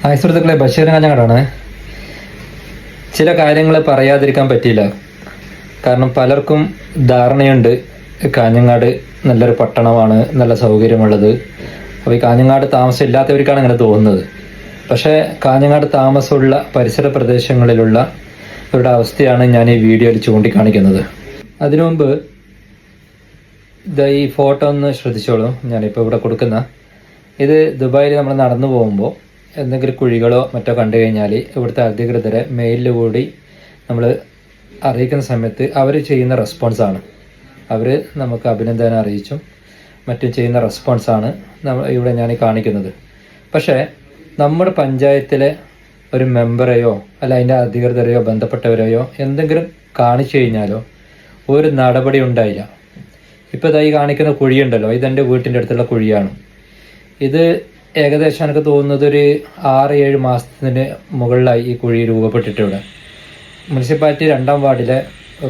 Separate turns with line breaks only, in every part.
Hi സുഹൃത്തുക്കളെ, ബഷീർ കാഞ്ഞങ്ങാടാണ്. ചില കാര്യങ്ങൾ പറയാതിരിക്കാൻ പറ്റിയില്ല. കാരണം പലർക്കും ധാരണയുണ്ട് കാഞ്ഞങ്ങാട് നല്ലൊരു പട്ടണമാണ്, നല്ല സൗകര്യമുള്ളത്. അപ്പോൾ ഈ കാഞ്ഞങ്ങാട് താമസം ഇല്ലാത്തവർക്കാണ് അങ്ങനെ തോന്നുന്നത്. പക്ഷേ കാഞ്ഞങ്ങാട് താമസമുള്ള പരിസര പ്രദേശങ്ങളിലുള്ള ഇവരുടെ അവസ്ഥയാണ് ഞാൻ ഈ വീഡിയോയിൽ ചൂണ്ടിക്കാണിക്കുന്നത്. അതിനു മുമ്പ് ഈ ഫോട്ടോ ഒന്ന് ശ്രദ്ധിച്ചോളൂ. ഞാനിപ്പോൾ ഇവിടെ കൊടുക്കുന്ന ഇത് ദുബായിൽ നമ്മൾ നടന്നു പോകുമ്പോൾ എന്തെങ്കിലും കുഴികളോ മറ്റോ കണ്ടു കഴിഞ്ഞാൽ ഇവിടുത്തെ അധികൃതരെ മെയിലിൽ കൂടി നമ്മൾ അറിയിക്കുന്ന സമയത്ത് അവർ ചെയ്യുന്ന റെസ്പോൺസാണ്. അവർ നമുക്ക് അഭിനന്ദനം അറിയിച്ചും മറ്റും ചെയ്യുന്ന റെസ്പോൺസാണ് ഇവിടെ ഞാൻ കാണിക്കുന്നത്. പക്ഷേ നമ്മുടെ പഞ്ചായത്തിലെ ഒരു മെമ്പറെയോ അല്ല അതിൻ്റെ അധികൃതരെയോ ബന്ധപ്പെട്ടവരെയോ എന്തെങ്കിലും കാണിച്ചു കഴിഞ്ഞാലോ ഒരു നടപടി ഉണ്ടായില്ല. ഇപ്പോൾ ഇതായി കാണിക്കുന്ന കുഴിയുണ്ടല്ലോ, ഇതെൻ്റെ വീട്ടിൻ്റെ അടുത്തുള്ള കുഴിയാണ്. ഇത് ഏകദേശം എനിക്ക് തോന്നുന്നത് ഒരു 6-7 മാസത്തിന് മുകളിലായി ഈ കുഴി രൂപപ്പെട്ടിട്ട്. ഇവിടെ മുനിസിപ്പാലിറ്റി 2ാം വാർഡിലെ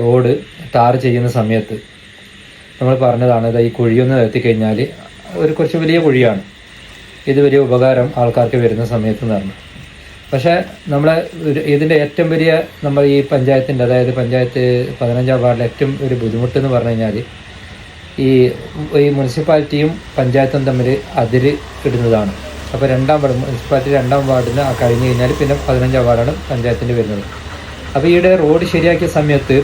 റോഡ് ടാർ ചെയ്യുന്ന സമയത്ത് നമ്മൾ പറഞ്ഞതാണ് ഈ കുഴിയൊന്ന് എത്തിക്കഴിഞ്ഞാൽ കുറച്ച് വലിയ കുഴിയാണ്, ഇത് വലിയ ഉപകാരം ആൾക്കാർക്ക് വരുന്ന സമയത്ത് എന്ന് പറഞ്ഞു. പക്ഷേ ഇതിൻ്റെ ഏറ്റവും വലിയ നമ്മൾ ഈ പഞ്ചായത്തിൻ്റെ, അതായത് പഞ്ചായത്ത് 15ാം വാർഡിലെ ഏറ്റവും ഒരു ബുദ്ധിമുട്ടെന്ന് പറഞ്ഞു കഴിഞ്ഞാൽ ഈ മുനിസിപ്പാലിറ്റിയും പഞ്ചായത്തും തമ്മിൽ അതിര് ഇടുന്നതാണ്. അപ്പോൾ 2ാം വാർഡ് മുനിസിപ്പാലിറ്റി 2ാം വാർഡിന് കഴിഞ്ഞ് കഴിഞ്ഞാൽ പിന്നെ 15ാം വാർഡാണ് പഞ്ചായത്തിൻ്റെ വരുന്നത്. അപ്പോൾ ഈയിടെ റോഡ് ശരിയാക്കിയ സമയത്ത്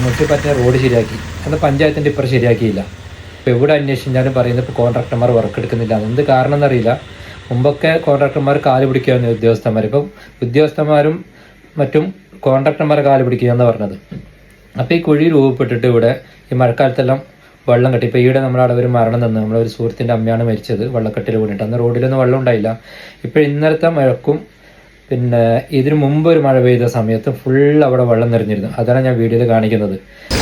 മുനിസിപ്പാലിറ്റിൻ്റെ റോഡ് ശരിയാക്കി, എന്നാൽ പഞ്ചായത്തിൻ്റെ ഇപ്പുറം ശരിയാക്കിയില്ല. ഇപ്പോൾ എവിടെ അന്വേഷിച്ചാലും പറയുന്നത് ഇപ്പോൾ കോൺട്രാക്ടർമാർ വർക്ക് എടുക്കുന്നില്ല. എന്ത് കാരണം എന്നറിയില്ല. മുമ്പൊക്കെ കോൺട്രാക്ടർമാർ കാല് പിടിക്കുകയായിരുന്നു ഉദ്യോഗസ്ഥന്മാർ. ഇപ്പം ഉദ്യോഗസ്ഥന്മാരും മറ്റും കോൺട്രാക്ടർമാരെ കാല് പിടിക്കുക എന്ന് പറഞ്ഞത്. അപ്പോൾ ഈ കുഴി രൂപപ്പെട്ടിട്ട് ഇവിടെ ഈ മഴക്കാലത്തെല്ലാം വെള്ളം കെട്ടി. ഇപ്പോൾ ഈയിടെ നമ്മളവിടെ ഒരു മരണം നിന്ന്, നമ്മളൊരു സുഹൃത്തിൻ്റെ അമ്മയാണ് മരിച്ചത് വെള്ളക്കെട്ടിൽ വീണിട്ട്. അന്ന് റോഡിലൊന്നും വെള്ളം ഉണ്ടായില്ല. ഇപ്പോൾ ഇന്നലത്തെ മഴക്കും പിന്നെ ഇതിനു മുമ്പ് ഒരു മഴ പെയ്ത സമയത്ത് ഫുൾ അവിടെ വെള്ളം നിറഞ്ഞിരുന്നു. അതാണ് ഞാൻ വീഡിയോയിൽ കാണിക്കുന്നത്.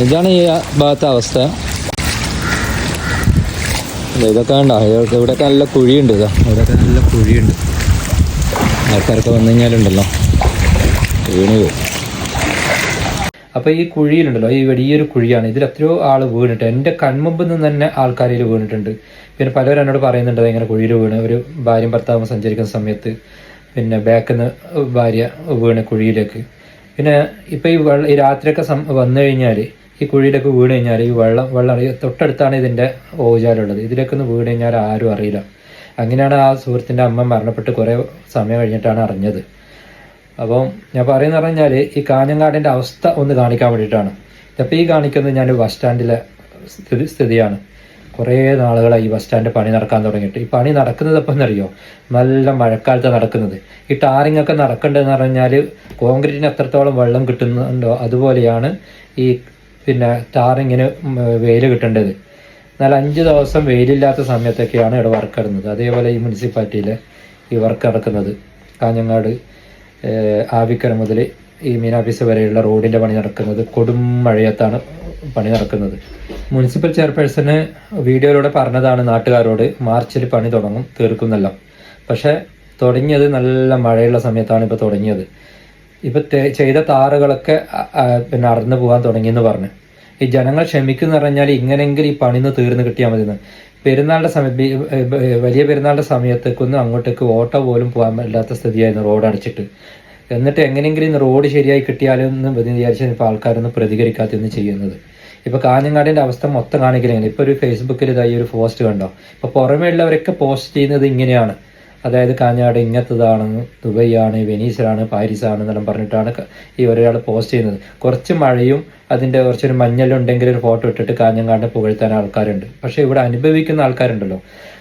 ഇതാണ് ഈ ഭാഗത്തെ അവസ്ഥ. ഇതൊക്കെ ഉണ്ടോ, ഇവിടെയൊക്കെ നല്ല കുഴിയുണ്ട്. ഇവിടെയൊക്കെ നല്ല കുഴിയുണ്ട്. ആൾക്കാരൊക്കെ വന്നു കഴിഞ്ഞാലുണ്ടല്ലോ വീണ് പോയി. അപ്പോൾ ഈ കുഴിയിലുണ്ടല്ലോ, ഈ വലിയൊരു കുഴിയാണ്. ഇതിൽ എത്രയോ ആൾ വീണിട്ട്, എൻ്റെ കൺമുമ്പിൽ നിന്ന് തന്നെ ആൾക്കാരിൽ വീണിട്ടുണ്ട്. പിന്നെ പലരും എന്നോട് പറയുന്നുണ്ട് ഇങ്ങനെ കുഴിയിൽ വീണ്, ഒരു ഭാര്യയും ഭർത്താവും സഞ്ചരിക്കുന്ന സമയത്ത് പിന്നെ ബാക്കിൽ നിന്ന് ഭാര്യ വീണ് കുഴിയിലേക്ക്. പിന്നെ ഇപ്പോൾ ഈ രാത്രിയൊക്കെ വന്നു കഴിഞ്ഞാൽ ഈ കുഴിയിലേക്ക് വീണ് കഴിഞ്ഞാൽ ഈ വെള്ളം തൊട്ടടുത്താണ് ഇതിൻ്റെ ഓജാലുള്ളത്. ഇതിലേക്ക് ഒന്ന് വീണ് കഴിഞ്ഞാൽ ആരും അറിയില്ല. അങ്ങനെയാണ് ആ സുഹൃത്തിൻ്റെ അമ്മ മരണപ്പെട്ട് കുറേ സമയം കഴിഞ്ഞിട്ടാണ് അറിഞ്ഞത്. അപ്പം ഞാൻ പറയുന്നത് പറഞ്ഞാൽ ഈ കാഞ്ഞങ്ങാടിൻ്റെ അവസ്ഥ ഒന്ന് കാണിക്കാൻ വേണ്ടിയിട്ടാണ്. അപ്പോൾ ഈ കാണിക്കുന്നത് ഞാൻ ബസ് സ്റ്റാൻഡിലെ സ്ഥിതിയാണ്. കുറേ നാളുകളായി ഈ ബസ് സ്റ്റാൻഡ് പണി നടക്കാൻ തുടങ്ങിയിട്ട്. ഈ പണി നടക്കുന്നത് എപ്പോൾ എന്നറിയോ, നല്ല മഴക്കാലത്ത് നടക്കുന്നത്. ഈ ടാറിങ് ഒക്കെ നടക്കേണ്ടതെന്ന് പറഞ്ഞാൽ കോൺക്രീറ്റിന് എത്രത്തോളം വെള്ളം കിട്ടുന്നുണ്ടോ അതുപോലെയാണ് ഈ പിന്നെ ടാറിങ്ങിന് വെയിൽ കിട്ടേണ്ടത്. എന്നാൽ 5 ദിവസം വെയിലില്ലാത്ത സമയത്തൊക്കെയാണ് ഇവിടെ വർക്ക് നടന്നത്. അതേപോലെ ഈ മുനിസിപ്പാലിറ്റിയിൽ ഈ വർക്ക് നടക്കുന്നത് കാഞ്ഞങ്ങാട് ആവിക്കര മുതൽ ഈ മീനാഫീസ് വരെയുള്ള റോഡിൻ്റെ പണി നടക്കുന്നത് കൊടും മഴയത്താണ് പണി നടക്കുന്നത്. മുനിസിപ്പൽ ചെയർപേഴ്സണ് വീഡിയോയിലൂടെ പറഞ്ഞതാണ് നാട്ടുകാരോട് മാർച്ചിൽ പണി തുടങ്ങും, തീർക്കുന്നല്ലോ. പക്ഷേ തുടങ്ങിയത് നല്ല മഴയുള്ള സമയത്താണ് ഇപ്പോൾ തുടങ്ങിയത്. ഇപ്പം ചെയ്ത താറുകളൊക്കെ പിന്നെ അറന്നു പോകാൻ തുടങ്ങിയെന്ന് പറഞ്ഞു. ഈ ജനങ്ങൾ ക്ഷമിക്കുന്ന പറഞ്ഞാൽ ഇങ്ങനെയെങ്കിലും ഈ പണിന്ന് തീർന്ന് കിട്ടിയാൽ മതിയെന്ന്. പെരുന്നാളുടെ സമയത്ത്, വലിയ പെരുന്നാളുടെ സമയത്തേക്കൊന്നും അങ്ങോട്ടേക്ക് ഓട്ടോ പോലും പോകാൻ പറ്റാത്ത സ്ഥിതിയായിരുന്നു റോഡ് അടച്ചിട്ട്. എന്നിട്ട് എങ്ങനെയെങ്കിലും ഇന്ന് റോഡ് ശരിയായി കിട്ടിയാലെന്ന് വിചാരിച്ചാൽ ഇപ്പോൾ ആൾക്കാരൊന്നും പ്രതികരിക്കാത്തൊന്നും ചെയ്യുന്നത്. ഇപ്പോൾ കാഞ്ഞങ്ങാടിൻ്റെ അവസ്ഥ മൊത്തം കാണിക്കലെങ്ങനെ. ഇപ്പോൾ ഒരു ഫേസ്ബുക്കിൽ ഇതായി ഒരു പോസ്റ്റ് കണ്ടോ. ഇപ്പോൾ പുറമേ ഉള്ളവരൊക്കെ പോസ്റ്റ് ചെയ്യുന്നത് ഇങ്ങനെയാണ്, അതായത് കാഞ്ഞങ്ങാട് ഇങ്ങനത്തതാണ്, ദുബൈയാണ്, വെനീസിലാണ്, പാരീസാണ് എന്നെല്ലാം പറഞ്ഞിട്ടാണ് ഈ ഒരാൾ പോസ്റ്റ് ചെയ്യുന്നത്. കുറച്ച് മഴയും അതിൻ്റെ കുറച്ചൊരു മഞ്ഞളുണ്ടെങ്കിൽ ഒരു ഫോട്ടോ ഇട്ടിട്ട് കാഞ്ഞങ്ങാടിനെ പുകഴ്ത്താൻ ആൾക്കാരുണ്ട്. പക്ഷേ ഇവിടെ അനുഭവിക്കുന്ന ആൾക്കാരുണ്ടല്ലോ,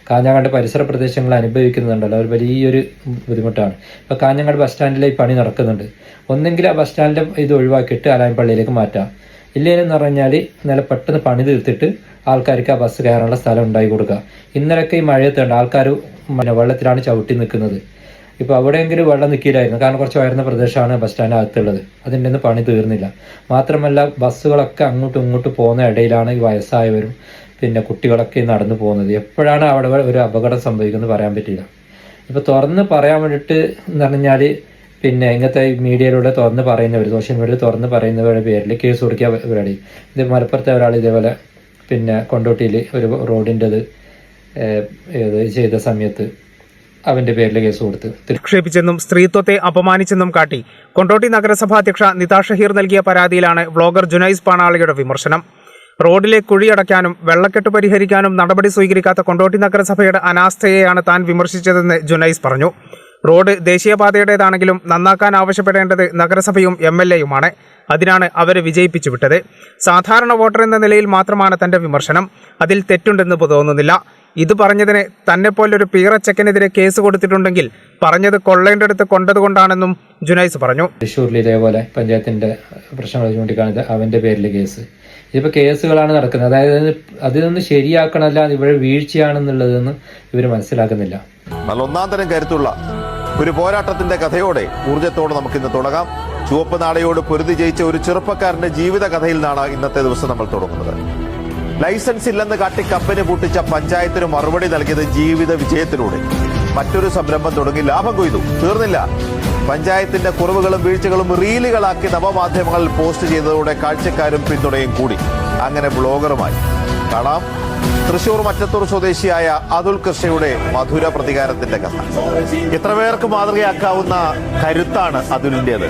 കാഞ്ഞങ്ങാട് പരിസര പ്രദേശങ്ങൾ അനുഭവിക്കുന്നുണ്ടല്ലോ, ഒരു വലിയൊരു ബുദ്ധിമുട്ടാണ്. ഇപ്പോൾ കാഞ്ഞങ്ങാട് ബസ് സ്റ്റാൻഡിലെ ഈ പണി നടക്കുന്നുണ്ട്. ഒന്നെങ്കിൽ ആ ബസ് സ്റ്റാൻഡിൻ്റെ ഇത് ഒഴിവാക്കിയിട്ട് ആലായപ്പള്ളിയിലേക്ക് മാറ്റാം. ഇല്ലേന്ന് പറഞ്ഞാൽ ഇന്നലെ പെട്ടെന്ന് പണി തീർത്തിട്ട് ആൾക്കാർക്ക് ആ ബസ് കയറാനുള്ള സ്ഥലം ഉണ്ടാക്കി കൊടുക്കുക. ഇന്നലൊക്കെ ഈ മഴയത്തുണ്ട് ആൾക്കാർ വെള്ളത്തിലാണ് ചവിട്ടി നിൽക്കുന്നത്. ഇപ്പോൾ അവിടെയെങ്കിലും വെള്ളം നിൽക്കില്ലായിരുന്നു, കാരണം കുറച്ച് ഉയർന്ന പ്രദേശമാണ് ബസ് സ്റ്റാൻഡ് അകത്തുള്ളത്. അതിൻ്റെ ഒന്നും പണി തീർന്നില്ല. മാത്രമല്ല ബസ്സുകളൊക്കെ അങ്ങോട്ടും ഇങ്ങോട്ടും പോകുന്ന ഇടയിലാണ് ഈ വയസ്സായവരും പിന്നെ കുട്ടികളൊക്കെ നടന്നു പോകുന്നത്. എപ്പോഴാണ് അവിടെ ഒരു അപകടം സംഭവിക്കുന്നത് പറയാൻ പറ്റില്ല. ഇപ്പോൾ തുറന്ന് പറയാൻ വേണ്ടിയിട്ട് എന്ന് പറഞ്ഞാൽ പിന്നെ ഇങ്ങനത്തെ മീഡിയയിലൂടെ തുറന്ന് പറയുന്നവർ, സോഷ്യൽ മീഡിയയിൽ തുറന്ന് പറയുന്നവരുടെ പേരിൽ കേസ് കൊടുക്കുക പരിപാടി. ഇത് മലപ്പുറത്തെ ഒരാൾ ഇതേപോലെ പിന്നെ കൊണ്ടോട്ടിയിൽ ഒരു റോഡിൻ്റെത് ചെയ്ത സമയത്ത് അവന്റെ പേരിൽ കേസ് കൊടുത്ത്
ആക്ഷേപിച്ചെന്നും സ്ത്രീത്വത്തെ അപമാനിച്ചെന്നും കാട്ടി കൊണ്ടോട്ടി നഗരസഭാ അധ്യക്ഷ നിത ഷഹീർ നൽകിയ പരാതിയിലാണ് വ്ളോഗർ ജുനൈസ് പാണാളിയുടെ വിമർശനം. റോഡിലെ കുഴിയടയ്ക്കാനും വെള്ളക്കെട്ട് പരിഹരിക്കാനും നടപടി സ്വീകരിക്കാത്ത കൊണ്ടോട്ടി നഗരസഭയുടെ അനാസ്ഥയെയാണ് താൻ വിമർശിച്ചതെന്ന് ജുനൈസ് പറഞ്ഞു. റോഡ് ദേശീയപാതയുടേതാണെങ്കിലും നന്നാക്കാൻ ആവശ്യപ്പെടേണ്ടത് നഗരസഭയും MLAയുമാണ്. അതിനാണ് അവരെ വിജയിപ്പിച്ചു വിട്ടത്. സാധാരണ വോട്ടർ എന്ന നിലയിൽ മാത്രമാണ് തന്റെ വിമർശനം. അതിൽ തെറ്റുണ്ടെന്ന് തോന്നുന്നില്ല. ഇത് പറഞ്ഞതിന് തന്നെപ്പോലൊരു പീറച്ചക്കനെതിരെ കേസ് കൊടുത്തിട്ടുണ്ടെങ്കിൽ പറഞ്ഞത് കൊള്ളേണ്ടടുത്ത് കൊണ്ടതുകൊണ്ടാണെന്നും ജുനൈസ് പറഞ്ഞു.
തൃശ്ശൂരിൽ ഇതേപോലെ പഞ്ചായത്തിന്റെ പ്രശ്നങ്ങൾ ചൂണ്ടിക്കാണിച്ച് അവന്റെ പേരിൽ കേസ്. ഇതിപ്പോൾ കേസുകളാണ് നടക്കുന്നത്. അതായത് അതിനൊന്ന് ശരിയാക്കണമല്ല, ഇവിടെ വീഴ്ചയാണെന്നുള്ളതെന്ന് ഇവർ മനസ്സിലാക്കുന്നില്ല.
നല്ല ഒന്നാം തരം കരുത്തുള്ള ഒരു പോരാട്ടത്തിന്റെ കഥയോടെ ഊർജ്ജത്തോടെ നമുക്കിന്ന് തുടങ്ങാം. ചുവപ്പ് നാടയോട് പൊരുതി ജയിച്ച ഒരു ചെറുപ്പക്കാരന്റെ ജീവിത കഥയിൽ നിന്നാണ് ഇന്നത്തെ ദിവസം നമ്മൾ തുടങ്ങുന്നത്. ലൈസൻസ് ഇല്ലെന്ന് കാട്ടി കമ്പനി പൂട്ടിച്ച പഞ്ചായത്തിന് മറുപടി നൽകിയത് ജീവിത വിജയത്തിലൂടെ. മറ്റൊരു സംരംഭം തുടങ്ങി ലാഭം കൊയ്തു. തീർന്നില്ല. പഞ്ചായത്തിന്റെ കുറവുകളും വീഴ്ചകളും റീലുകളാക്കി നവമാധ്യമങ്ങളിൽ പോസ്റ്റ് ചെയ്തതോടെ കാഴ്ചക്കാരും പിന്തുണയും കൂടി. അങ്ങനെ ബ്ലോഗറുമായി കാണാം തൃശൂർ മറ്റത്തൂർ സ്വദേശിയായ അതുൽ കൃഷ്ണയുടെ മധുര പ്രതികാരത്തിന്റെ കഥ. എത്ര പേർക്ക് മാതൃകയാക്കാവുന്ന കരുത്താണ് അതുലിന്റേത്.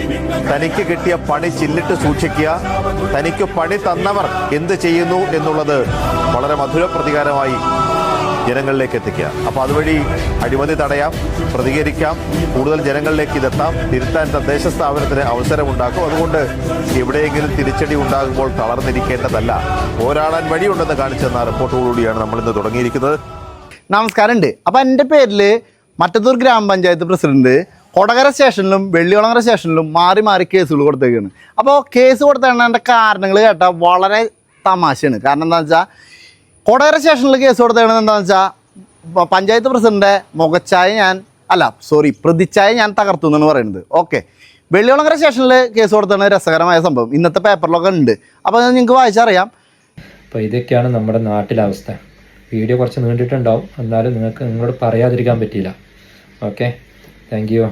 തനിക്ക് കിട്ടിയ പണി ചില്ലിട്ട് സൂക്ഷിക്കുക, തനിക്ക് പണി തന്നവർ എന്ത് ചെയ്യുന്നു എന്നുള്ളത് വളരെ മധുര പ്രതികാരമായി ജനങ്ങളിലേക്ക് എത്തിക്കുക. അപ്പൊ അതുവഴി അഴിമതി തടയാം, പ്രതികരിക്കാം, കൂടുതൽ ജനങ്ങളിലേക്ക് ഇതെത്താം, തിരുത്താൻ തദ്ദേശ സ്ഥാപനത്തിന് അവസരമുണ്ടാക്കും. അതുകൊണ്ട് എവിടെയെങ്കിലും തിരിച്ചടി ഉണ്ടാകുമ്പോൾ തളർന്നിരിക്കേണ്ടതല്ല, പോരാടാൻ വഴിയുണ്ടെന്ന് കാണിച്ചെന്ന റിപ്പോർട്ടോടുകൂടിയാണ് നമ്മൾ ഇന്ന് തുടങ്ങിയിരിക്കുന്നത്.
നമസ്കാരമുണ്ട്. അപ്പം എൻ്റെ പേരിൽ മറ്റത്തൂർ ഗ്രാമപഞ്ചായത്ത് പ്രസിഡന്റ് കൊടകര സ്റ്റേഷനിലും വെള്ളിയോളങ്ങര സ്റ്റേഷനിലും മാറി മാറി കേസുകൾ കൊടുത്തേക്കാണ്. അപ്പോൾ കേസ് കൊടുത്തതിൻ്റെ കാരണങ്ങൾ കേട്ടാൽ വളരെ തമാശയാണ്. കാരണം എന്താണെന്ന് വെച്ചാൽ കൊടകര സ്റ്റേഷനിൽ കേസ് കൊടുത്തത് എന്താണെന്ന് വെച്ചാൽ പഞ്ചായത്ത് പ്രസിഡന്റ് പ്രതിച്ഛായ ഞാൻ തകർത്തു എന്നാണ് പറയുന്നത്. ഓക്കെ, വെള്ളിയോളങ്ങര സ്റ്റേഷനിൽ കേസ് കൊടുത്താണ് രസകരമായ സംഭവം. ഇന്നത്തെ പേപ്പറിലൊക്കെ ഉണ്ട്. അപ്പോൾ നിങ്ങൾക്ക് വായിച്ചറിയാം.
അപ്പോൾ ഇതൊക്കെയാണ് നമ്മുടെ നാട്ടിലെ അവസ്ഥ. വീഡിയോ കുറച്ച് നീണ്ടിട്ടുണ്ടാവും, എന്നാലും നിങ്ങളോട് പറയാതിരിക്കാൻ പറ്റിയില്ല. Okay, thank you.